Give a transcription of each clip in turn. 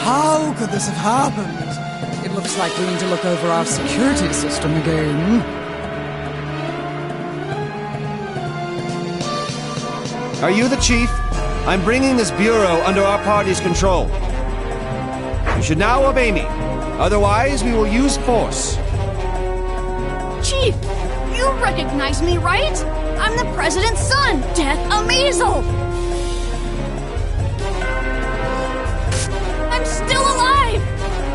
How could this have happened? It looks like we need to look over our security system again. Are you the chief? I'm bringing this bureau under our party's control. You should now obey me. Otherwise, we will use force. Chief, you recognize me, right? I'm the president's son, Death Amazel! I'm still alive!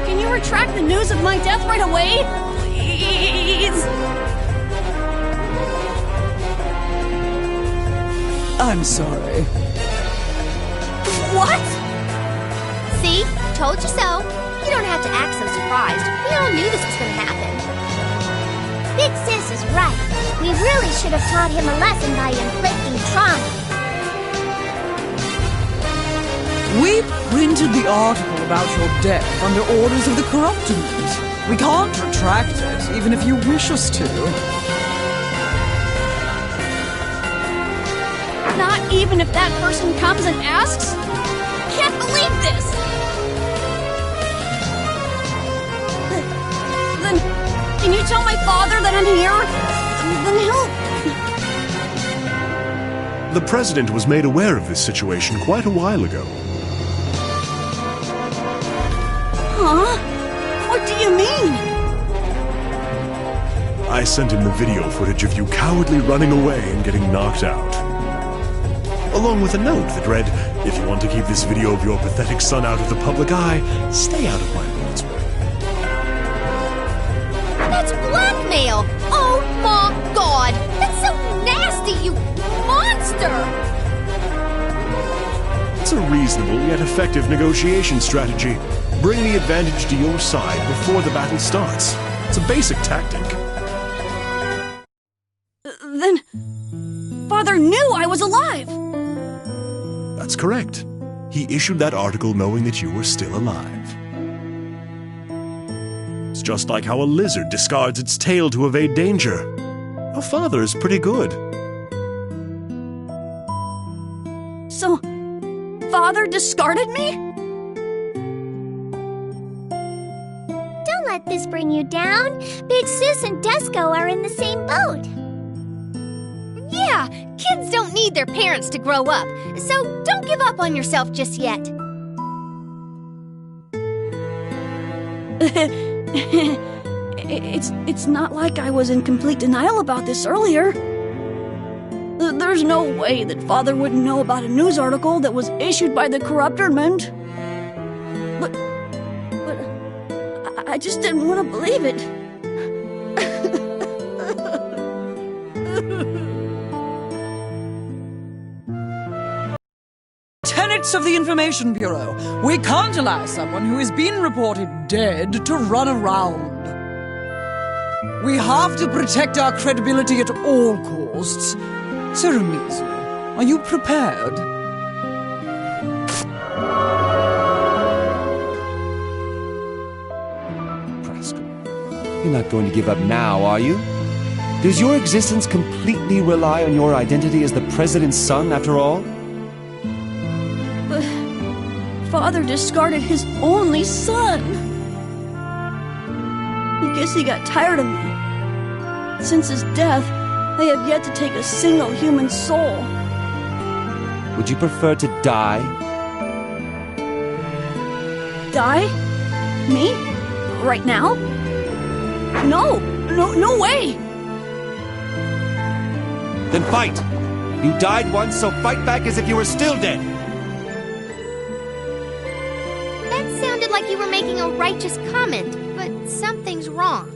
Can you retract the news of my death right away? Please? I'm sorry. What? See? Told you so. You don't have to act so surprised. We all knew this was gonna happen. Big Sis is right. We really should have taught him a lesson by inflicting trauma. We printed the article about your death under orders of the Corruptiment. We can't retract it, even if you wish us to. Not even if that person comes and asks? Can't believe this! Then, can you tell my father that I'm here? Then he'll... The President was made aware of this situation quite a while ago. Huh? What do you mean? I sent him the video footage of you cowardly running away and getting knocked out. Along with a note that read, "If you want to keep this video of your pathetic son out of the public eye, stay out of my road's way." That's blackmail! Oh my god! That's so nasty, you monster! It's a reasonable yet effective negotiation strategy. Bring the advantage to your side before the battle starts. It's a basic tactic. Then... Father knew I was alive! That's correct. He issued that article knowing that you were still alive. It's just like how a lizard discards its tail to evade danger. Your father is pretty good. So... Father discarded me? Don't let this bring you down. Big Sis and Desco are in the same boat. Yeah, kids don't need their parents to grow up, so don't give up on yourself just yet. It's not like I was in complete denial about this earlier. There's no way that Father wouldn't know about a news article that was issued by the Corruptiment. But I just didn't want to believe it. Tenets of the Information Bureau. We can't allow someone who has been reported dead to run around. We have to protect our credibility at all costs. Sir Amizu, are you prepared? Rascal, you're not going to give up now, are you? Does your existence completely rely on your identity as the President's son, after all? But Father discarded his only son. I guess he got tired of me. Since his death, I have yet to take a single human soul. Would you prefer to die? Die? Me? Right now? No way! Then fight! You died once, so fight back as if you were still dead! That sounded like you were making a righteous comment, but something's wrong.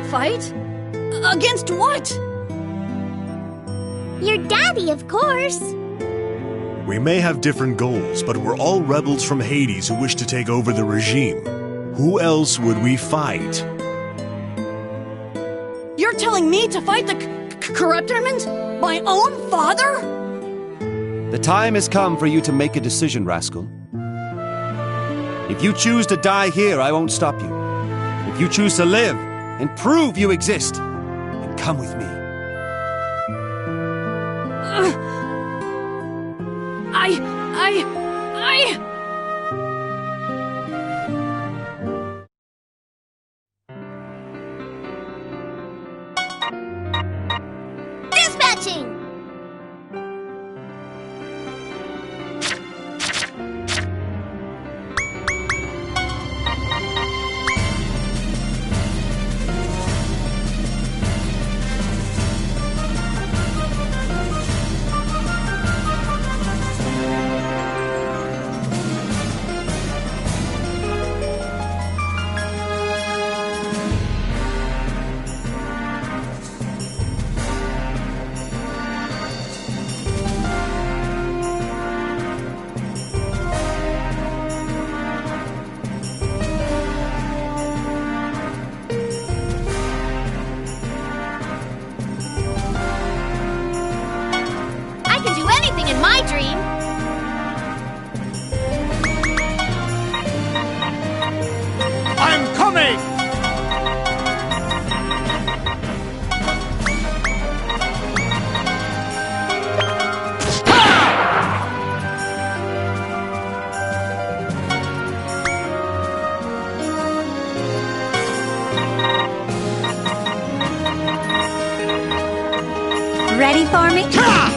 Fight? Against what? Your daddy, of course. We may have different goals, but we're all rebels from Hades who wish to take over the regime. Who else would we fight? You're telling me to fight the Corruptiment? My own father? The time has come for you to make a decision, Rascal. If you choose to die here, I won't stop you. If you choose to live and prove you exist, then come with me. Dispatching! Ready for me? Ja!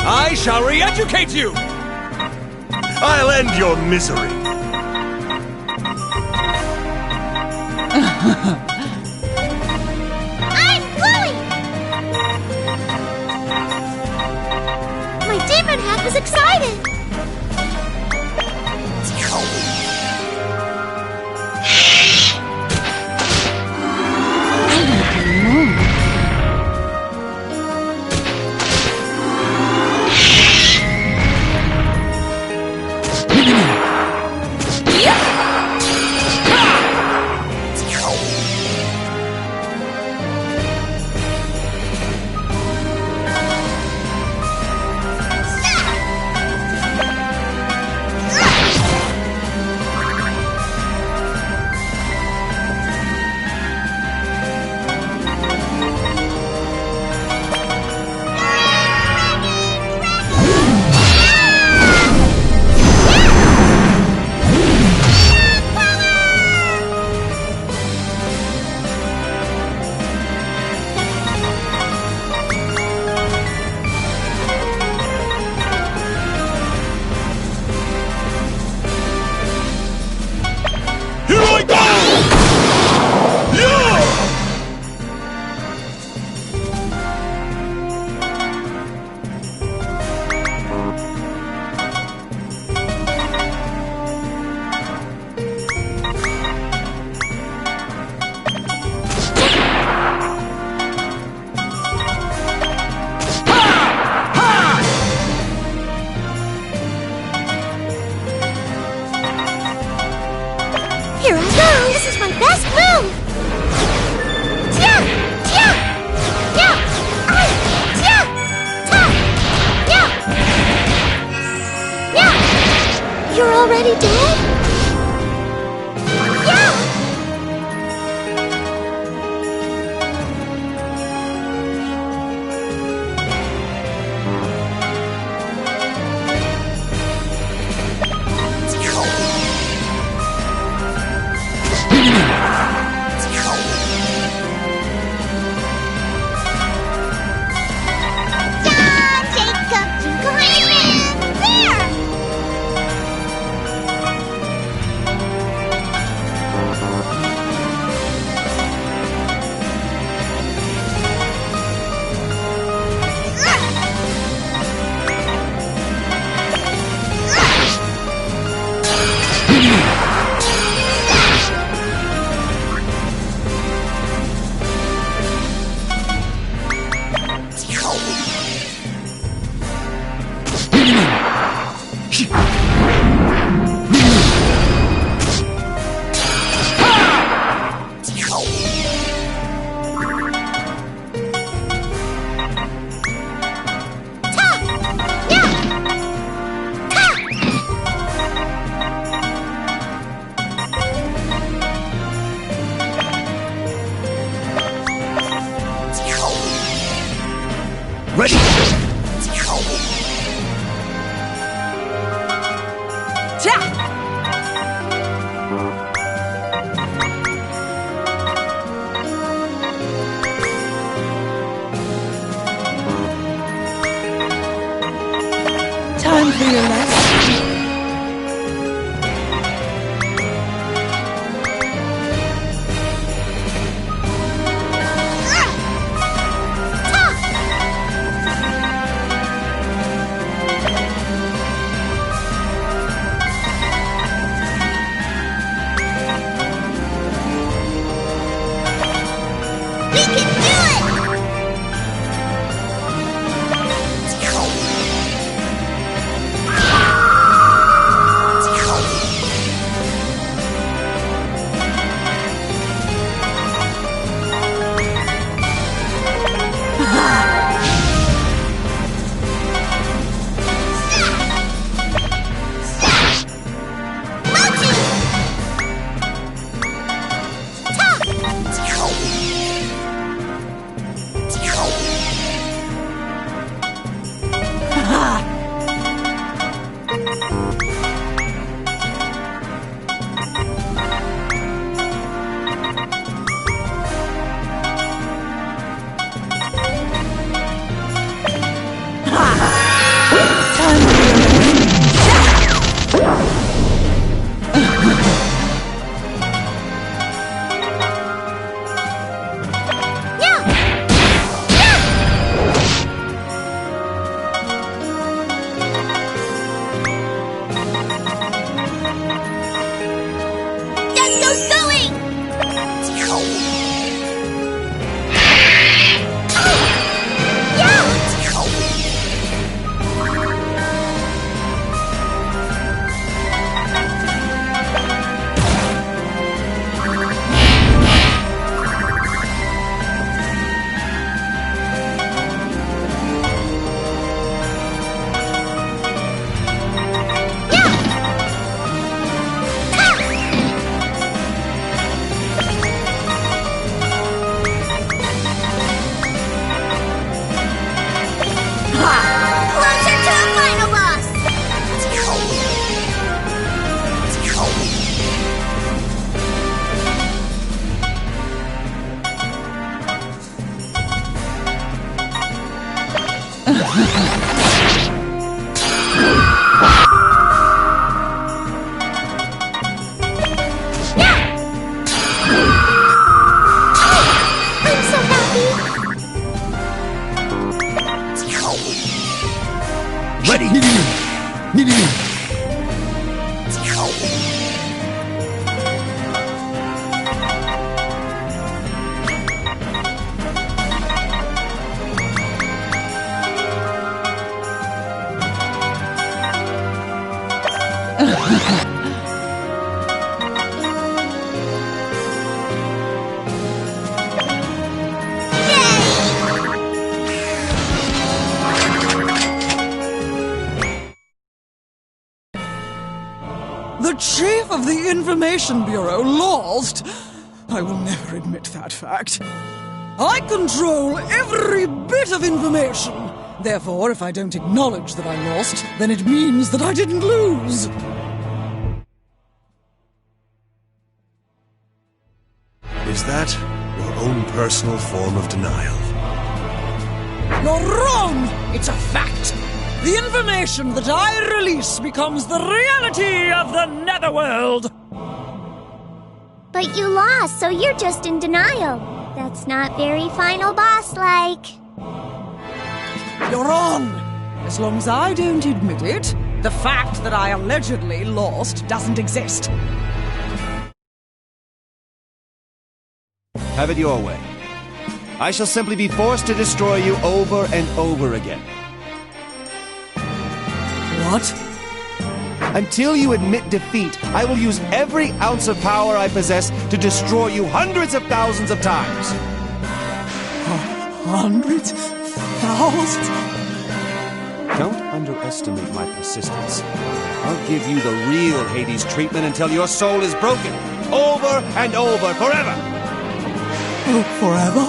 I shall re-educate you! I'll end your misery. I'm Chloe! My demon hat was excited! Here I go! This is my best move! Tia! Tia! Yeah! I! Tia! Ta! Yeah! Yeah! You're already dead? Yeah! Ready! Time for your lesson. I'm so happy! Ready! The Chief of the Information Bureau lost? I will never admit that fact. I control every bit of information. Therefore, if I don't acknowledge that I lost, then it means that I didn't lose. Is that your own personal form of denial? You're wrong! It's a fact! The information that I release becomes the reality of the Netherworld! But you lost, so you're just in denial. That's not very final boss-like. You're wrong! As long as I don't admit it, the fact that I allegedly lost doesn't exist. Have it your way. I shall simply be forced to destroy you over and over again. What? Until you admit defeat, I will use every ounce of power I possess to destroy you hundreds of thousands of times. Hundreds? Thousands? Don't underestimate my persistence. I'll give you the real Hades treatment until your soul is broken. Over and over, forever! Oh, forever?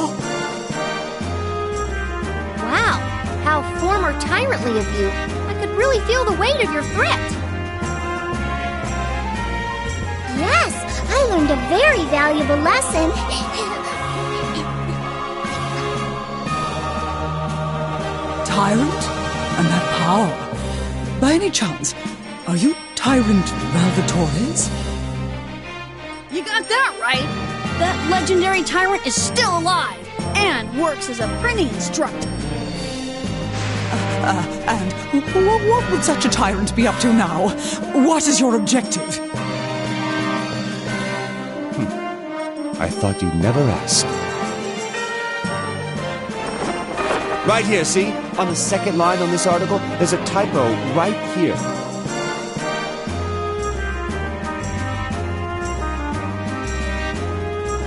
Wow, how former tyrantly of you. I could really feel the weight of your threat. Yes, I learned a very valuable lesson. Tyrant? And that power? By any chance, are you Tyrant Valvatores? You got that right. That legendary tyrant is still alive and works as a printing instructor. And what would such a tyrant be up to now? What is your objective? I thought you'd never ask. Right here, see? On the second line on this article, there's a typo right here.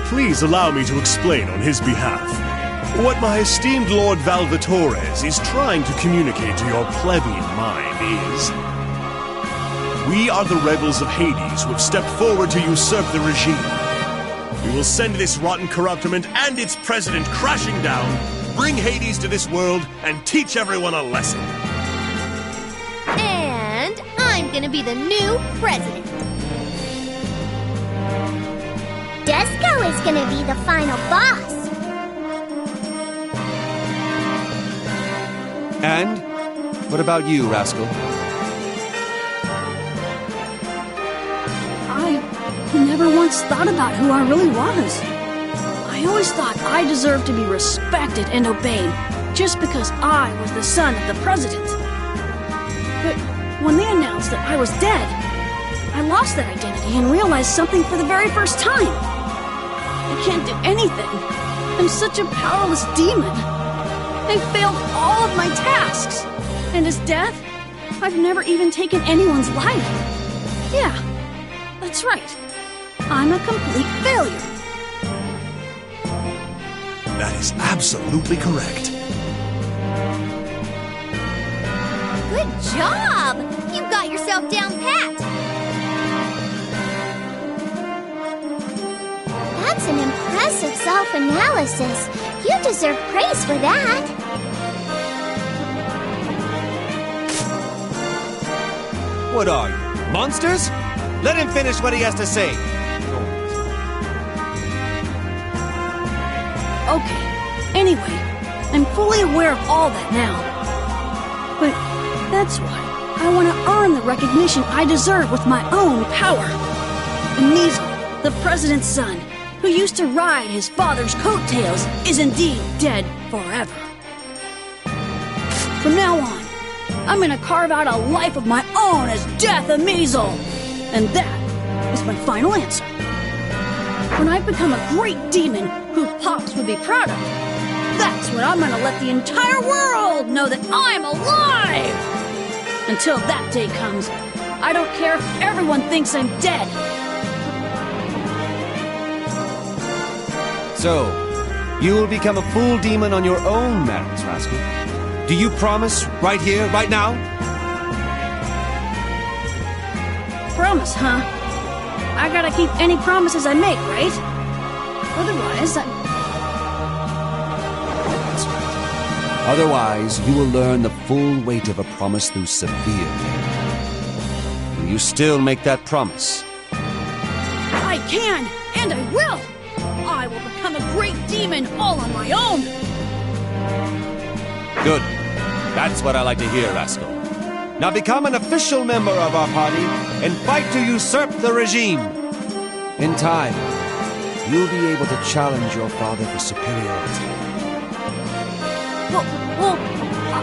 Please allow me to explain on his behalf. What my esteemed Lord Valvatores is trying to communicate to your plebeian mind is... we are the rebels of Hades who have stepped forward to usurp the regime. We will send this rotten corruptment and its president crashing down, bring Hades to this world, and teach everyone a lesson. And I'm gonna be the new president. Desco is gonna be the final boss. And? What about you, Rascal? I never once thought about who I really was. I always thought I deserved to be respected and obeyed just because I was the son of the president. But when they announced that I was dead, I lost that identity and realized something for the very first time. I can't do anything. I'm such a powerless demon. I failed all of my tasks. And as death, I've never even taken anyone's life. Yeah, that's right. I'm a complete failure. That is absolutely correct. Good job! You got yourself down pat. That's an impressive self-analysis. You deserve praise for that. What are you, monsters? Let him finish what he has to say. Okay, anyway, I'm fully aware of all that now. But that's why I want to earn the recognition I deserve with my own power. And Measle, the president's son, who used to ride his father's coattails, is indeed dead forever. From now on, I'm gonna carve out a life of my own as Death of Measle. And that is my final answer. When I become a great demon who Pops would be proud of, that's when I'm gonna let the entire world know that I'm alive! Until that day comes, I don't care if everyone thinks I'm dead. So, you will become a full demon on your own merits, Rascal. Do you promise right here, right now? Promise, huh? I gotta keep any promises I make, right? Otherwise, That's right. Otherwise, you will learn the full weight of a promise through severe pain. Will you still make that promise? I can, and I will! I will become a great demon all on my own! Good. That's what I like to hear, Rascal. Now become an official member of our party and fight to usurp the regime. In time, you'll be able to challenge your father for superiority. Well,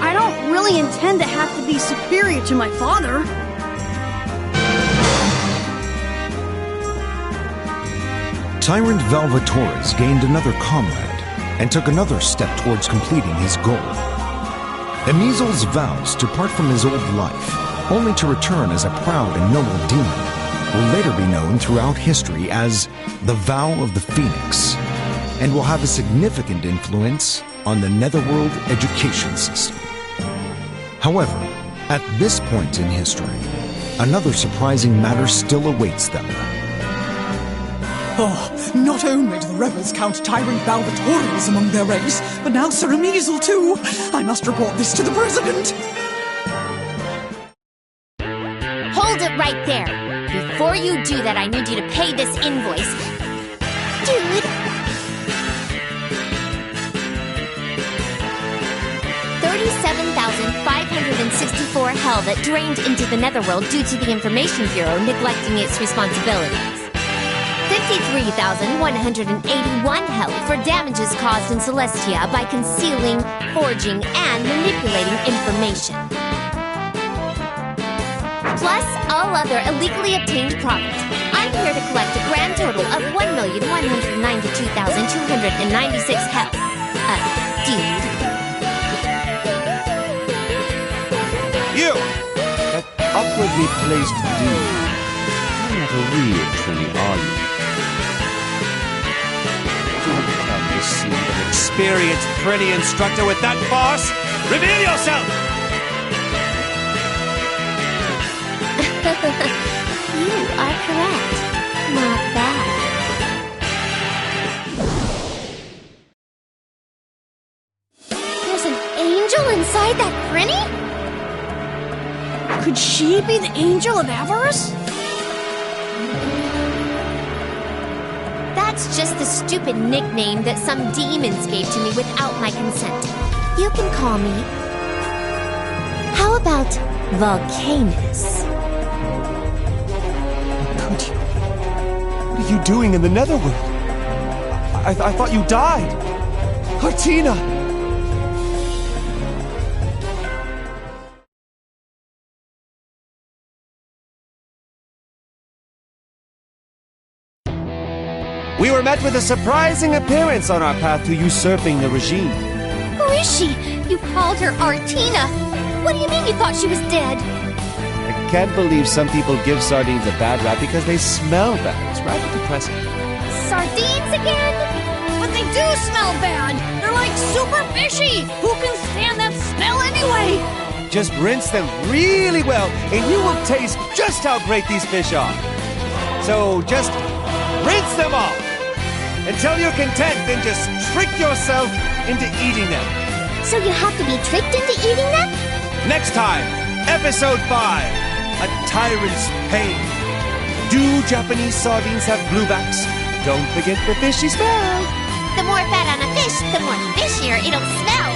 I don't really intend to have to be superior to my father. Tyrant Valvatores gained another comrade and took another step towards completing his goal. Measle's vows to part from his old life, only to return as a proud and noble demon, will later be known throughout history as the Vow of the Phoenix, and will have a significant influence on the Netherworld education system. However, at this point in history, another surprising matter still awaits them. Oh, not only do the rebels count Tyrant Valvatores among their race, but now Sir Measle too. I must report this to the president. Hold it right there. Before you do that, I need you to pay this invoice. Dude. 37,564 hell that drained into the Netherworld due to the Information Bureau neglecting its responsibilities. 53,181 hell for damages caused in Celestia by concealing, forging, and manipulating information. Plus all other illegally obtained profits. I'm here to collect a grand total of 1,192,296 hell. Dude. You! That awkwardly placed dude. You're not a real Trini, are you? Come to see an experienced Trini instructor with that farce? Reveal yourself! You are correct. Not bad. There's an angel inside that Prinny? Could she be the Angel of Avarice? That's just the stupid nickname that some demons gave to me without my consent. You can call me... How about Volcanus? What are you doing in the Netherworld? I thought you died. Hartina! We were met with a surprising appearance on our path to usurping the regime. Who is she? You called her Artina. What do you mean you thought she was dead? I can't believe some people give sardines a bad rap because they smell bad. It's rather depressing. Sardines again? But they do smell bad! They're like super fishy! Who can stand that smell anyway? Just rinse them really well, and you will taste just how great these fish are. So just rinse them off. Until you're content, then just trick yourself into eating them. So you have to be tricked into eating them? Next time, Episode 5, A Tyrant's Pain. Do Japanese sardines have bluebacks? Don't forget the fishy smell. The more fat on a fish, the more fishier it'll smell.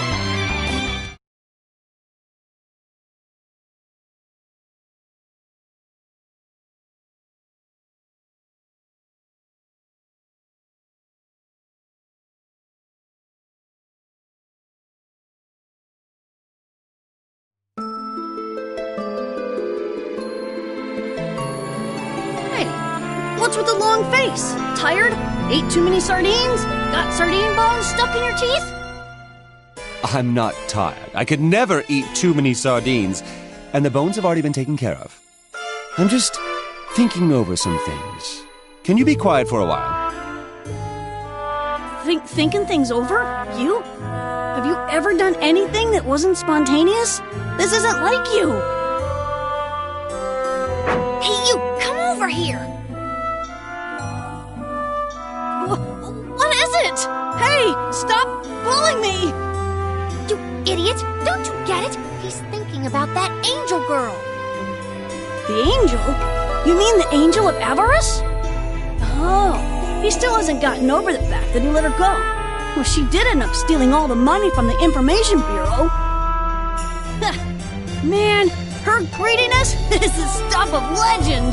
What's with the long face? Tired? Ate too many sardines? Got sardine bones stuck in your teeth? I'm not tired. I could never eat too many sardines, and the bones have already been taken care of. I'm just thinking over some things. Can you be quiet for a while? Thinking things over? You? Have you ever done anything that wasn't spontaneous? This isn't like you. Hey, you, come over here. What is it? Hey, stop pulling me! You idiot! Don't you get it? He's thinking about that angel girl. The angel? You mean the angel of avarice? Oh, he still hasn't gotten over the fact that he let her go. Well, she did end up stealing all the money from the Information Bureau. Man, her greediness is the stuff of legend.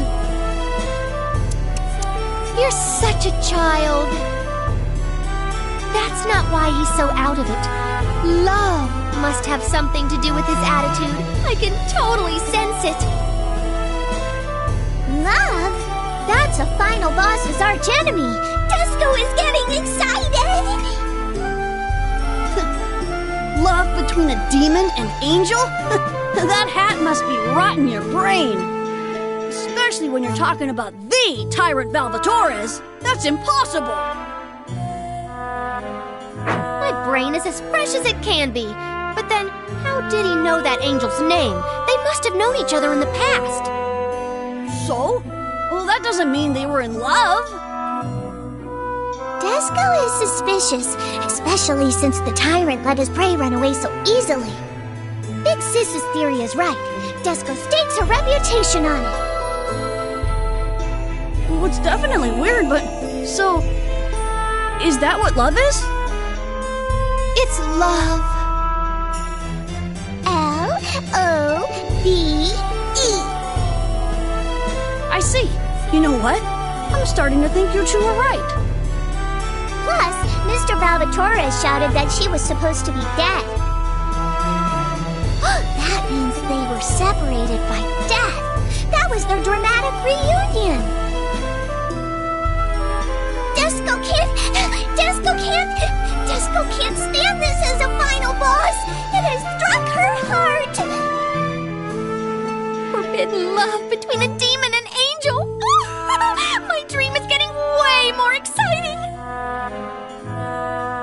You're such a child. That's not why he's so out of it. Love must have something to do with his attitude. I can totally sense it. Love? That's a final boss's archenemy. Desco is getting excited. Love between a demon and angel? That hat must be rotting your brain. Especially when you're talking about the Tyrant Valvatores. That's impossible. My brain is as fresh as it can be. But then, how did he know that angel's name? They must have known each other in the past. So? Well, that doesn't mean they were in love. Desco is suspicious, especially since the tyrant let his prey run away so easily. Big Sis's theory is right. Desco stakes her reputation on it. Well, it's definitely weird, but... So... Is that what love is? It's love. L-O-V-E. I see. You know what? I'm starting to think you two are right. Plus, Mr. Valvatore shouted that she was supposed to be dead. That means they were separated by death. That was their dramatic reunion. Desco can't stand this as a final boss. It has struck her heart. Forbidden love between a demon and angel. My dream is getting way more exciting.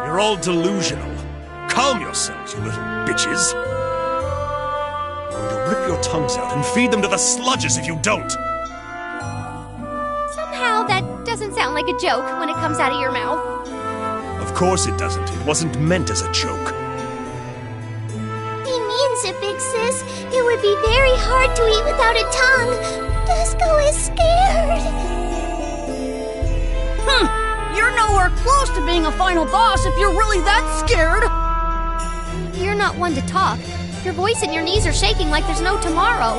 You're all delusional. Calm yourselves, you little bitches. I'm going to rip your tongues out and feed them to the sludges if you don't. Somehow that doesn't sound like a joke when it comes out of your mouth. Of course it doesn't. It wasn't meant as a joke. He means it, Big Sis. It would be very hard to eat without a tongue. Desco is scared. You're nowhere close to being a final boss if you're really that scared. You're not one to talk. Your voice and your knees are shaking like there's no tomorrow.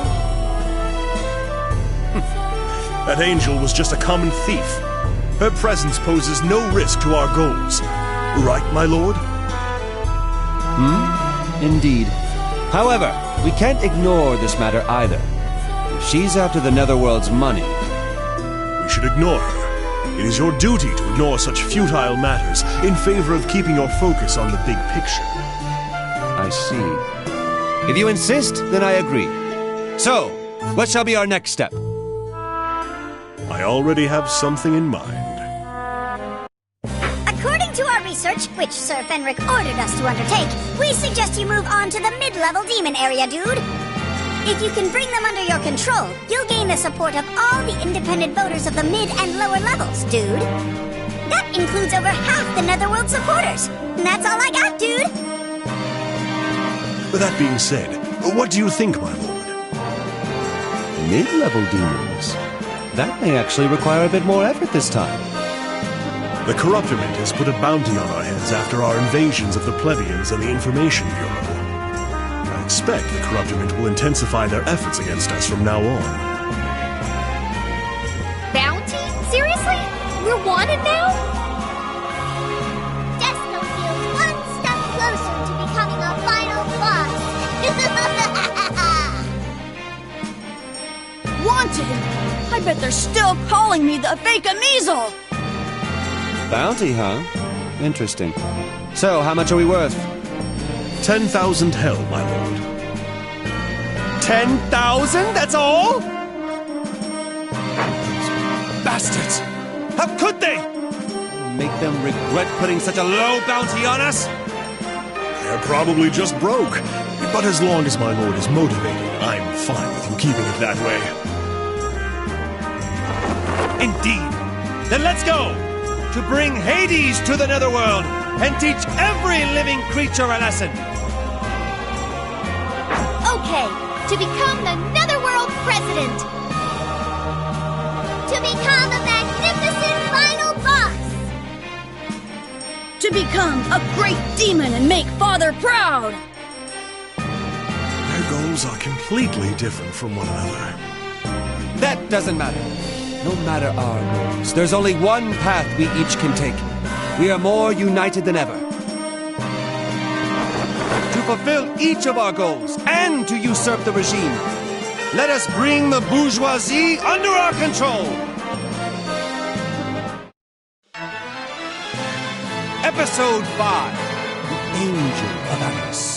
That angel was just a common thief. Her presence poses no risk to our goals. Right, my lord? Indeed. However, we can't ignore this matter either. If she's after the Netherworld's money... We should ignore her. It is your duty to ignore such futile matters in favor of keeping your focus on the big picture. I see. If you insist, then I agree. So, what shall be our next step? I already have something in mind. According to our research, which Sir Fenric ordered us to undertake, we suggest you move on to the mid-level demon area, dude. If you can bring them under your control, you'll gain the support of all the independent voters of the mid and lower levels, dude. That includes over half the Netherworld supporters. And that's all I got, dude. With that being said, what do you think, my lord? Mid-level demons? That may actually require a bit more effort this time. The Corruptorment has put a bounty on our heads after our invasions of the plebeians and the Information Bureau. I expect the Corruptorment will intensify their efforts against us from now on. Bounty? Seriously? We're wanted now? Desco feels one step closer to becoming a final boss. Wanted? I bet they're still calling me the fake Ameasle! Bounty, huh? Interesting. So, how much are we worth? 10,000 hell, my lord. 10,000? That's all? Bastards! How could they? Make them regret putting such a low bounty on us? They're probably just broke. But as long as my lord is motivated, I'm fine with you keeping it that way. Indeed. Then let's go! To bring Hades to the Netherworld and teach every living creature a lesson. Okay, to become the Netherworld president. To become a magnificent final boss. To become a great demon and make Father proud! Their goals are completely different from one another. That doesn't matter. No matter our goals, there's only one path we each can take. We are more united than ever. To fulfill each of our goals and to usurp the regime, let us bring the bourgeoisie under our control. Episode 5, The Angel of Avarice.